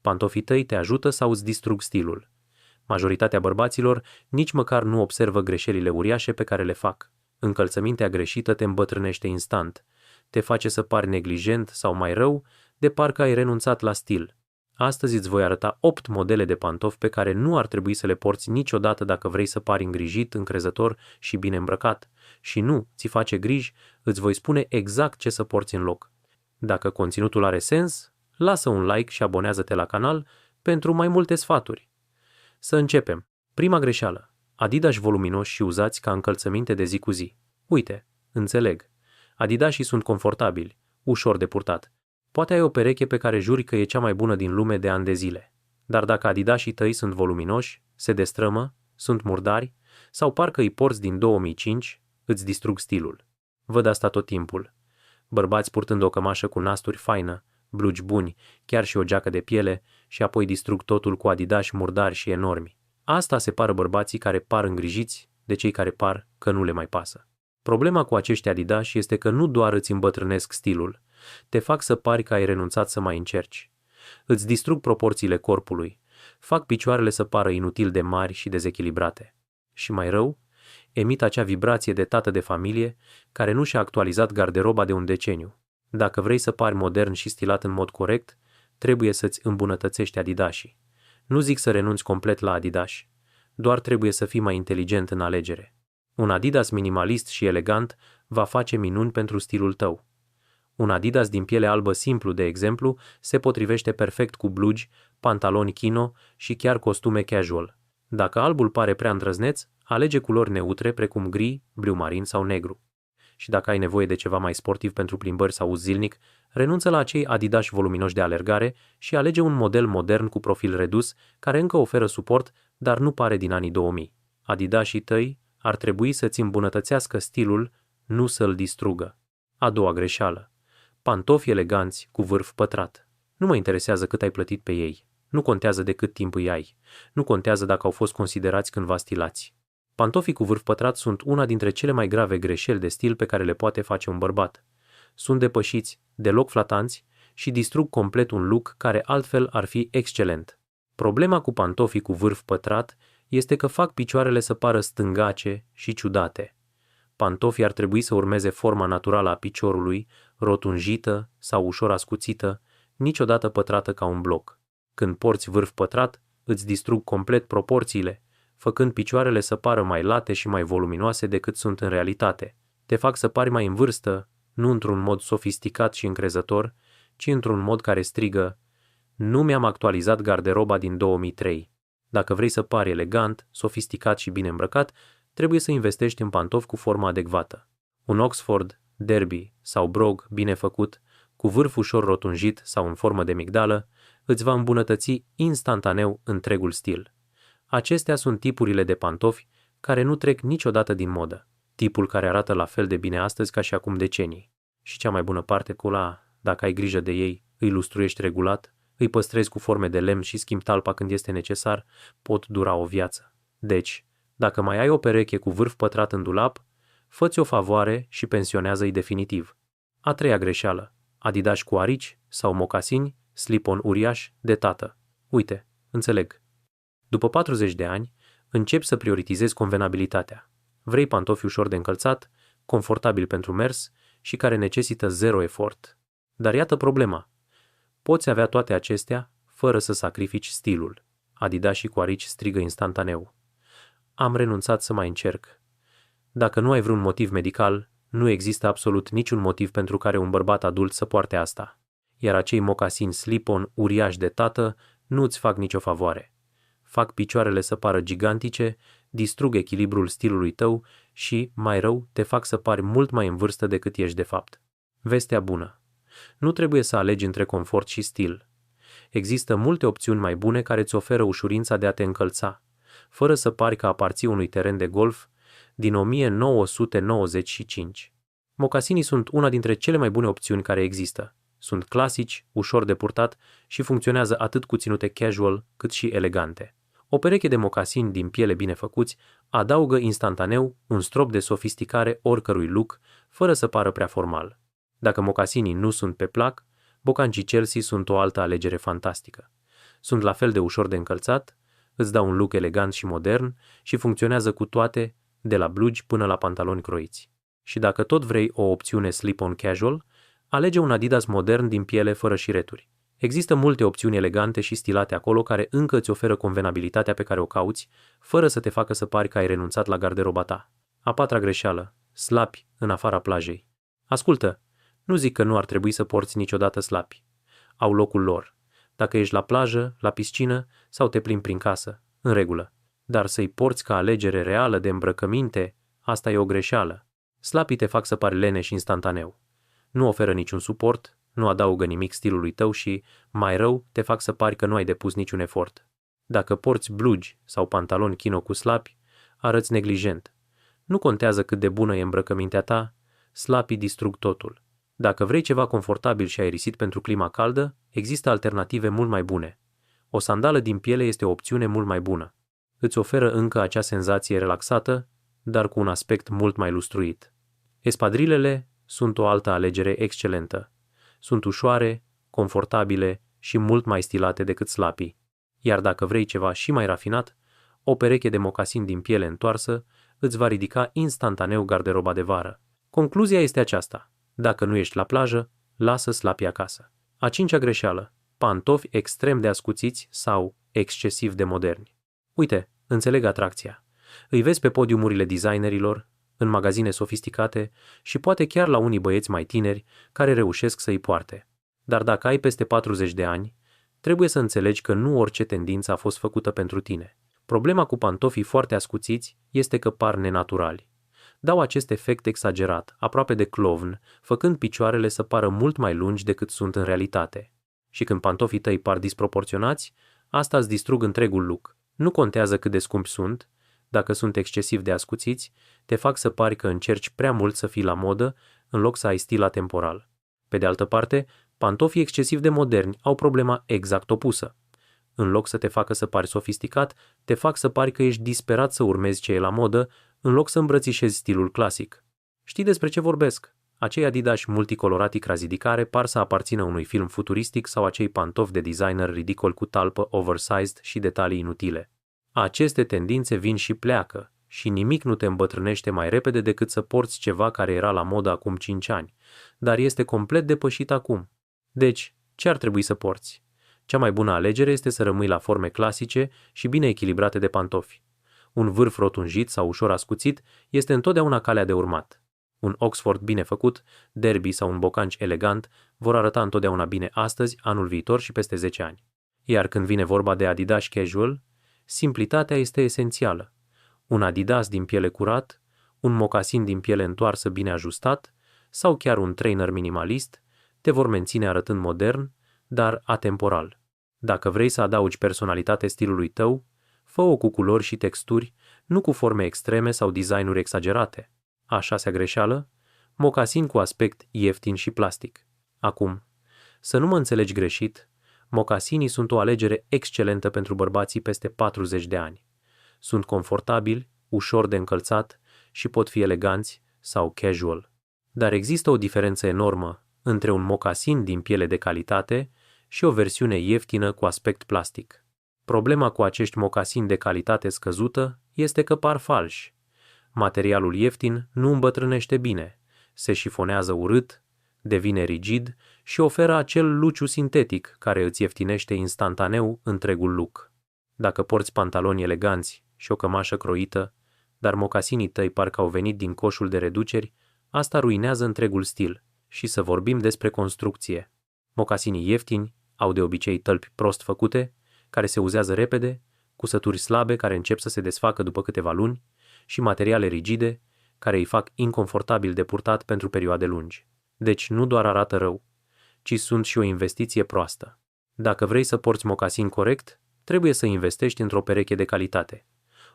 Pantofii tăi te ajută sau îți distrug stilul? Majoritatea bărbaților nici măcar nu observă greșelile uriașe pe care le fac. Încălțămintea greșită te îmbătrânește instant, te face să pari neglijent sau mai rău, de parcă ai renunțat la stil. Astăzi îți voi arăta 8 modele de pantofi pe care nu ar trebui să le porți niciodată dacă vrei să pari îngrijit, încrezător și bine îmbrăcat. Și nu ți face griji, îți voi spune exact ce să porți în loc. Dacă conținutul are sens, lasă un like și abonează-te la canal pentru mai multe sfaturi. Să începem. Prima greșeală. Adidas voluminoși și uzați ca încălțăminte de zi cu zi. Uite, înțeleg. Adidasii sunt confortabili, ușor de purtat. Poate ai o pereche pe care juri că e cea mai bună din lume de ani de zile. Dar dacă adidasii tăi sunt voluminoși, se destrămă, sunt murdari, sau parcă îi porți din 2005, îți distrug stilul. Văd asta tot timpul. Bărbați purtând o cămașă cu nasturi faină, blugi buni, chiar și o geacă de piele, și apoi distrug totul cu adidasi murdari și enormi. Asta separă bărbații care par îngrijiți de cei care par că nu le mai pasă. Problema cu acești adidasi este că nu doar îți îmbătrânesc stilul, te fac să pari că ai renunțat să mai încerci. Îți distrug proporțiile corpului, fac picioarele să pară inutil de mari și dezechilibrate. Și mai rău, emit acea vibrație de tată de familie care nu și-a actualizat garderoba de un deceniu. Dacă vrei să pari modern și stilat în mod corect, trebuie să-ți îmbunătățești adidasii. Nu zic să renunți complet la adidasi, doar trebuie să fii mai inteligent în alegere. Un Adidas minimalist și elegant va face minuni pentru stilul tău. Un Adidas din piele albă simplu, de exemplu, se potrivește perfect cu blugi, pantaloni chino și chiar costume casual. Dacă albul pare prea îndrăzneț, alege culori neutre precum gri, blu marin sau negru. Și dacă ai nevoie de ceva mai sportiv pentru plimbări sau uz zilnic, renunță la acei adidasi voluminoși de alergare și alege un model modern cu profil redus, care încă oferă suport, dar nu pare din anii 2000. Adidasii tăi ar trebui să-ți îmbunătățească stilul, nu să-l distrugă. A doua greșeală. Pantofi eleganți cu vârf pătrat. Nu mă interesează cât ai plătit pe ei. Nu contează de cât timp îi ai. Nu contează dacă au fost considerați cândva stilați. Pantofii cu vârf pătrat sunt una dintre cele mai grave greșeli de stil pe care le poate face un bărbat. Sunt depășiți, deloc flatanți și distrug complet un look care altfel ar fi excelent. Problema cu pantofii cu vârf pătrat este că fac picioarele să pară stângace și ciudate. Pantofii ar trebui să urmeze forma naturală a piciorului, rotunjită sau ușor ascuțită, niciodată pătrată ca un bloc. Când porți vârf pătrat, îți distrug complet proporțiile, făcând picioarele să pară mai late și mai voluminoase decât sunt în realitate. Te fac să pari mai în vârstă, nu într-un mod sofisticat și încrezător, ci într-un mod care strigă: nu mi-am actualizat garderoba din 2003. Dacă vrei să pari elegant, sofisticat și bine îmbrăcat, trebuie să investești în pantofi cu formă adecvată. Un Oxford, Derby sau Brog bine făcut, cu vârf ușor rotunjit sau în formă de migdală, îți va îmbunătăți instantaneu întregul stil. Acestea sunt tipurile de pantofi care nu trec niciodată din modă. Tipul care arată la fel de bine astăzi ca și acum decenii. Și cea mai bună parte cu dacă ai grijă de ei, îi lustruiești regulat, îi păstrezi cu forme de lemn și schimbi talpa când este necesar, pot dura o viață. Deci, dacă mai ai o pereche cu vârf pătrat în dulap, fă-ți o favoare și pensionează-i definitiv. A treia greșeală. Adidas cu arici sau mocasini, slip-on uriaș de tată. Uite, înțeleg. După 40 de ani, începi să prioritizezi convenabilitatea. Vrei pantofi ușor de încălțat, confortabil pentru mers și care necesită zero efort. Dar iată problema. Poți avea toate acestea fără să sacrifici stilul. Adidasii cu arici strigă instantaneu: am renunțat să mai încerc. Dacă nu ai vreun motiv medical, nu există absolut niciun motiv pentru care un bărbat adult să poarte asta. Iar acei mocasini slip-on uriași de tată nu îți fac nicio favoare. Fac picioarele să pară gigantice, distrug echilibrul stilului tău și, mai rău, te fac să pari mult mai în vârstă decât ești de fapt. Vestea bună. Nu trebuie să alegi între confort și stil. Există multe opțiuni mai bune care îți oferă ușurința de a te încălța, fără să pari că aparții unui teren de golf din 1995. Mocasinii sunt una dintre cele mai bune opțiuni care există. Sunt clasici, ușor de purtat și funcționează atât cu ținute casual cât și elegante. O pereche de mocasini din piele bine făcuți adaugă instantaneu un strop de sofisticare oricărui look, fără să pară prea formal. Dacă mocasinii nu sunt pe plac, bocancii Chelsea sunt o altă alegere fantastică. Sunt la fel de ușor de încălțat, îți dau un look elegant și modern și funcționează cu toate, de la blugi până la pantaloni croiți. Și dacă tot vrei o opțiune slip-on casual, alege un Adidas modern din piele fără șireturi. Există multe opțiuni elegante și stilate acolo care încă îți oferă convenabilitatea pe care o cauți, fără să te facă să pari că ai renunțat la garderoba ta. A patra greșeală. Slapi în afara plajei. Ascultă, nu zic că nu ar trebui să porți niciodată slapi. Au locul lor. Dacă ești la plajă, la piscină sau te plimbi prin casă, în regulă. Dar să-i porți ca alegere reală de îmbrăcăminte, asta e o greșeală. Slapii te fac să pari leneș instantaneu. Nu oferă niciun suport, nu adaugă nimic stilului tău și, mai rău, te fac să pari că nu ai depus niciun efort. Dacă porți blugi sau pantaloni chino cu slapi, arăți neglijent. Nu contează cât de bună e îmbrăcămintea ta, slapii distrug totul. Dacă vrei ceva confortabil și aerisit pentru clima caldă, există alternative mult mai bune. O sandală din piele este o opțiune mult mai bună. Îți oferă încă acea senzație relaxată, dar cu un aspect mult mai lustruit. Espadrilele sunt o altă alegere excelentă. Sunt ușoare, confortabile și mult mai stilate decât slapii. Iar dacă vrei ceva și mai rafinat, o pereche de mocasini din piele întoarsă îți va ridica instantaneu garderoba de vară. Concluzia este aceasta. Dacă nu ești la plajă, lasă slapii acasă. A cincea greșeală. Pantofi extrem de ascuțiți sau excesiv de moderni. Uite, înțeleg atracția. Îi vezi pe podiumurile designerilor, în magazine sofisticate și poate chiar la unii băieți mai tineri care reușesc să îi poarte. Dar dacă ai peste 40 de ani, trebuie să înțelegi că nu orice tendință a fost făcută pentru tine. Problema cu pantofii foarte ascuțiți este că par nenaturali. Dau acest efect exagerat, aproape de clown, făcând picioarele să pară mult mai lungi decât sunt în realitate. Și când pantofii tăi par disproporționați, asta îți distrug întregul look. Nu contează cât de scumpi sunt, dacă sunt excesiv de ascuțiți, te fac să pari că încerci prea mult să fii la modă, în loc să ai stil atemporal. Pe de altă parte, pantofii excesiv de moderni au problema exact opusă. În loc să te facă să pari sofisticat, te fac să pari că ești disperat să urmezi ce e la modă, în loc să îmbrățișezi stilul clasic. Știi despre ce vorbesc? Acei Adidas multicolorati crazidicare par să aparțină unui film futuristic sau acei pantofi de designer ridicol cu talpă oversized și detalii inutile. Aceste tendințe vin și pleacă și nimic nu te îmbătrânește mai repede decât să porți ceva care era la modă acum 5 ani, dar este complet depășit acum. Deci, ce ar trebui să porți? Cea mai bună alegere este să rămâi la forme clasice și bine echilibrate de pantofi. Un vârf rotunjit sau ușor ascuțit este întotdeauna calea de urmat. Un Oxford bine făcut, derby sau un bocanci elegant vor arăta întotdeauna bine astăzi, anul viitor și peste 10 ani. Iar când vine vorba de Adidas casual, simplitatea este esențială. Un Adidas din piele curat, un mocasin din piele întoarsă bine ajustat sau chiar un trainer minimalist te vor menține arătând modern, dar atemporal. Dacă vrei să adaugi personalitate stilului tău, fă-o cu culori și texturi, nu cu forme extreme sau designuri exagerate. A șasea greșeală, mocasin cu aspect ieftin și plastic. Acum, să nu mă înțelegi greșit, mocasinii sunt o alegere excelentă pentru bărbații peste 40 de ani. Sunt confortabili, ușor de încălțat și pot fi eleganți sau casual. Dar există o diferență enormă între un mocasin din piele de calitate și o versiune ieftină cu aspect plastic. Problema cu acești mocasini de calitate scăzută este că par falși. Materialul ieftin nu îmbătrânește bine, se șifonează urât, devine rigid și oferă acel luciu sintetic care îți ieftinește instantaneu întregul look. Dacă porți pantaloni eleganți și o cămașă croită, dar mocasinii tăi parcă au venit din coșul de reduceri, asta ruinează întregul stil. Și să vorbim despre construcție. Mocasinii ieftini au de obicei tălpi prost făcute, care se uzează repede, cusături slabe care încep să se desfacă după câteva luni și materiale rigide care îi fac inconfortabil de purtat pentru perioade lungi. Deci nu doar arată rău, ci sunt și o investiție proastă. Dacă vrei să porți mocasin corect, trebuie să investești într-o pereche de calitate.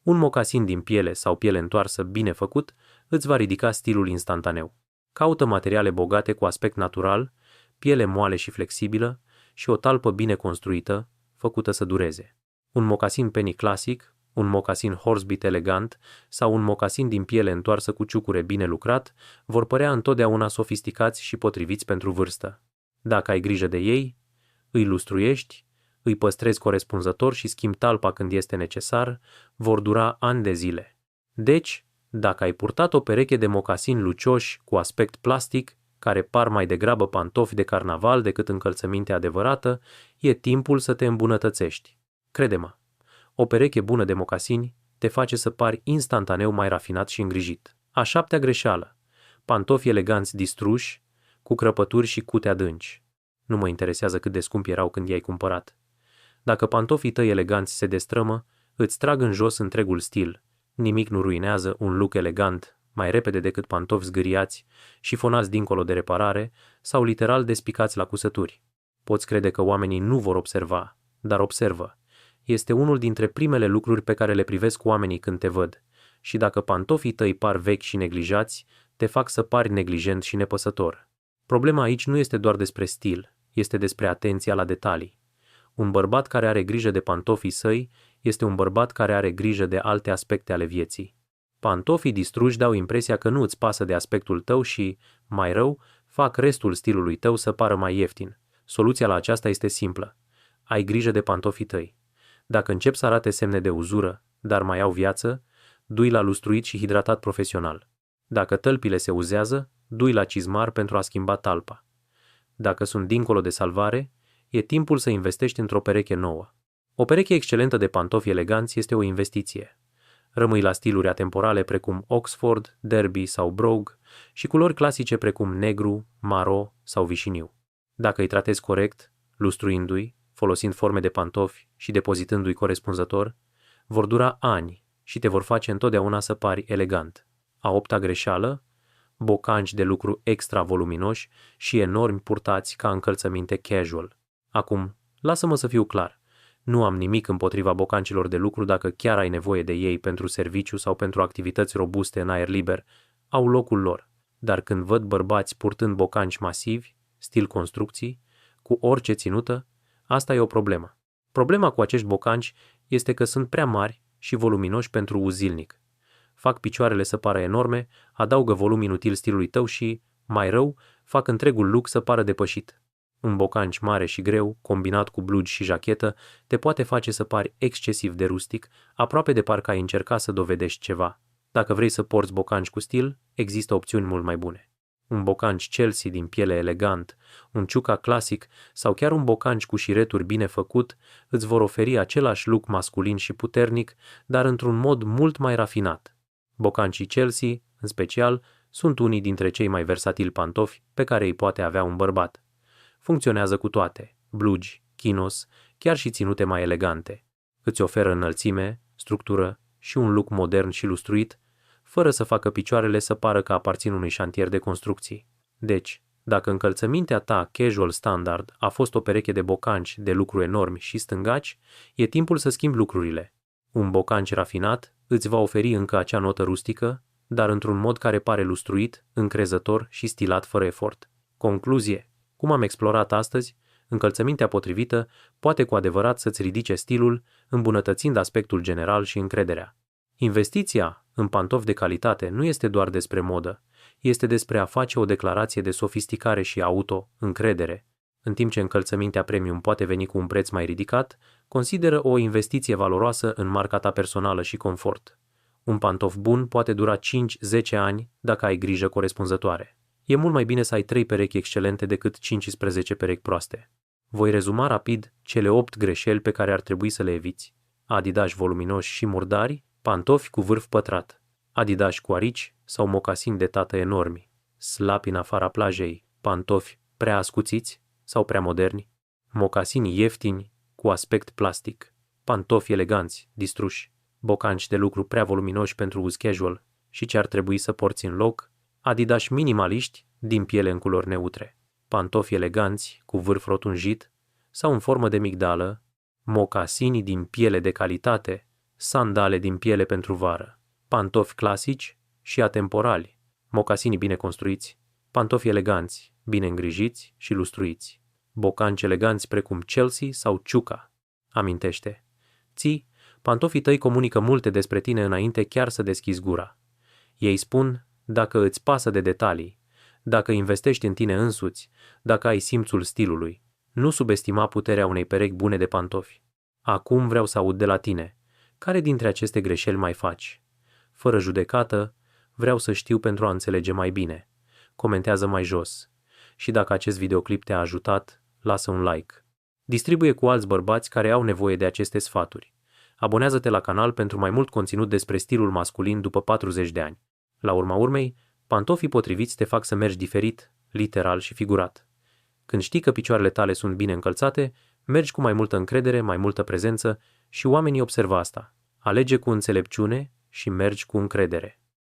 Un mocasin din piele sau piele întoarsă bine făcut îți va ridica stilul instantaneu. Caută materiale bogate cu aspect natural, piele moale și flexibilă și o talpă bine construită, făcută să dureze. Un mocasin penny clasic, un mocasin horsebit elegant sau un mocasin din piele întoarsă cu ciucure bine lucrat vor părea întotdeauna sofisticați și potriviți pentru vârstă. Dacă ai grijă de ei, îi lustruiești, îi păstrezi corespunzător și schimbi talpa când este necesar, vor dura ani de zile. Deci, dacă ai purtat o pereche de mocasini lucioși cu aspect plastic, care par mai degrabă pantofi de carnaval decât încălțăminte adevărată, e timpul să te îmbunătățești. Crede-mă, o pereche bună de mocasini te face să pari instantaneu mai rafinat și îngrijit. A 7-a greșeală: pantofi eleganți distruși, cu crăpături și cute adânci. Nu mă interesează cât de scumpi erau când i-ai cumpărat. Dacă pantofii tăi eleganți se destrămă, îți trag în jos întregul stil. Nimic nu ruinează un look elegant mai repede decât pantofi zgâriați, șifonați dincolo de reparare sau literal despicați la cusături. Poți crede că oamenii nu vor observa, dar observă. Este unul dintre primele lucruri pe care le privesc oamenii când te văd. Și dacă pantofii tăi par vechi și neglijați, te fac să pari neglijent și nepăsător. Problema aici nu este doar despre stil, este despre atenția la detalii. Un bărbat care are grijă de pantofii săi este un bărbat care are grijă de alte aspecte ale vieții. Pantofii distruși dau impresia că nu îți pasă de aspectul tău și, mai rău, fac restul stilului tău să pară mai ieftin. Soluția la aceasta este simplă. Ai grijă de pantofii tăi. Dacă încep să arate semne de uzură, dar mai au viață, du-i la lustruit și hidratat profesional. Dacă tălpile se uzează, du-i la cizmar pentru a schimba talpa. Dacă sunt dincolo de salvare, e timpul să investești într-o pereche nouă. O pereche excelentă de pantofi eleganți este o investiție. Rămâi la stiluri atemporale precum Oxford, Derby sau Brogue și culori clasice precum negru, maro sau vișiniu. Dacă îi tratezi corect, lustruindu-i, folosind forme de pantofi și depozitându-i corespunzător, vor dura ani și te vor face întotdeauna să pari elegant. A 8-a greșeală: bocanci de lucru extra voluminoși și enormi purtați ca încălțăminte casual. Acum, lasă-mă să fiu clar. Nu am nimic împotriva bocancilor de lucru dacă chiar ai nevoie de ei pentru serviciu sau pentru activități robuste în aer liber, au locul lor. Dar când văd bărbați purtând bocanci masivi, stil construcții, cu orice ținută, asta e o problemă. Problema cu acești bocanci este că sunt prea mari și voluminoși pentru uz zilnic. Fac picioarele să pară enorme, adaugă volum inutil stilului tău și, mai rău, fac întregul look să pară depășit. Un bocanci mare și greu, combinat cu blugi și jachetă, te poate face să pari excesiv de rustic, aproape de parcă ai încerca să dovedești ceva. Dacă vrei să porți bocanci cu stil, există opțiuni mult mai bune. Un bocanci Chelsea din piele elegant, un ciuca clasic sau chiar un bocanci cu șireturi bine făcut îți vor oferi același look masculin și puternic, dar într-un mod mult mai rafinat. Bocancii Chelsea, în special, sunt unii dintre cei mai versatili pantofi pe care îi poate avea un bărbat. Funcționează cu toate: blugi, chinos, chiar și ținute mai elegante. Îți oferă înălțime, structură și un look modern și lustruit, fără să facă picioarele să pară că aparțin unui șantier de construcții. Deci, dacă încălțămintea ta casual standard a fost o pereche de bocanci de lucru enormi și stângaci, e timpul să schimbi lucrurile. Un bocanci rafinat îți va oferi încă acea notă rustică, dar într-un mod care pare lustruit, încrezător și stilat fără efort. Concluzie: cum am explorat astăzi, încălțămintea potrivită poate cu adevărat să-ți ridice stilul, îmbunătățind aspectul general și încrederea. Investiția în pantofi de calitate nu este doar despre modă, este despre a face o declarație de sofisticare și auto-încredere. În timp ce încălțămintea premium poate veni cu un preț mai ridicat, consideră o investiție valoroasă în marca ta personală și confort. Un pantof bun poate dura 5-10 ani dacă ai grijă corespunzătoare. E mult mai bine să ai 3 perechi excelente decât 15 perechi proaste. Voi rezuma rapid cele 8 greșeli pe care ar trebui să le eviți. Adidași voluminoși și murdari, pantofi cu vârf pătrat, adidași cu arici sau mocasini de tată enormi, slapi în afara plajei, pantofi prea ascuțiți sau prea moderni, mocasini ieftini cu aspect plastic, pantofi eleganți, distruși, bocanci de lucru prea voluminoși pentru uz casual și ce ar trebui să porți în loc, adidași minimaliști din piele în culori neutre, pantofi eleganți cu vârf rotunjit sau în formă de migdală, mocasini din piele de calitate, sandale din piele pentru vară, pantofi clasici și atemporali, mocasini bine construiți, pantofi eleganți, bine îngrijiți și lustruiți, bocanci eleganți precum Chelsea sau Ciuca. Amintește, pantofii tăi comunică multe despre tine înainte chiar să deschizi gura. Ei spun dacă îți pasă de detalii, dacă investești în tine însuți, dacă ai simțul stilului. Nu subestima puterea unei perechi bune de pantofi. Acum vreau să aud de la tine. Care dintre aceste greșeli mai faci? Fără judecată, vreau să știu pentru a înțelege mai bine. Comentează mai jos. Și dacă acest videoclip te-a ajutat, lasă un like. Distribuie cu alți bărbați care au nevoie de aceste sfaturi. Abonează-te la canal pentru mai mult conținut despre stilul masculin după 40 de ani. La urma urmei, pantofii potriviți te fac să mergi diferit, literal și figurat. Când știi că picioarele tale sunt bine încălțate, mergi cu mai multă încredere, mai multă prezență și oamenii observă asta. Alege cu înțelepciune și mergi cu încredere.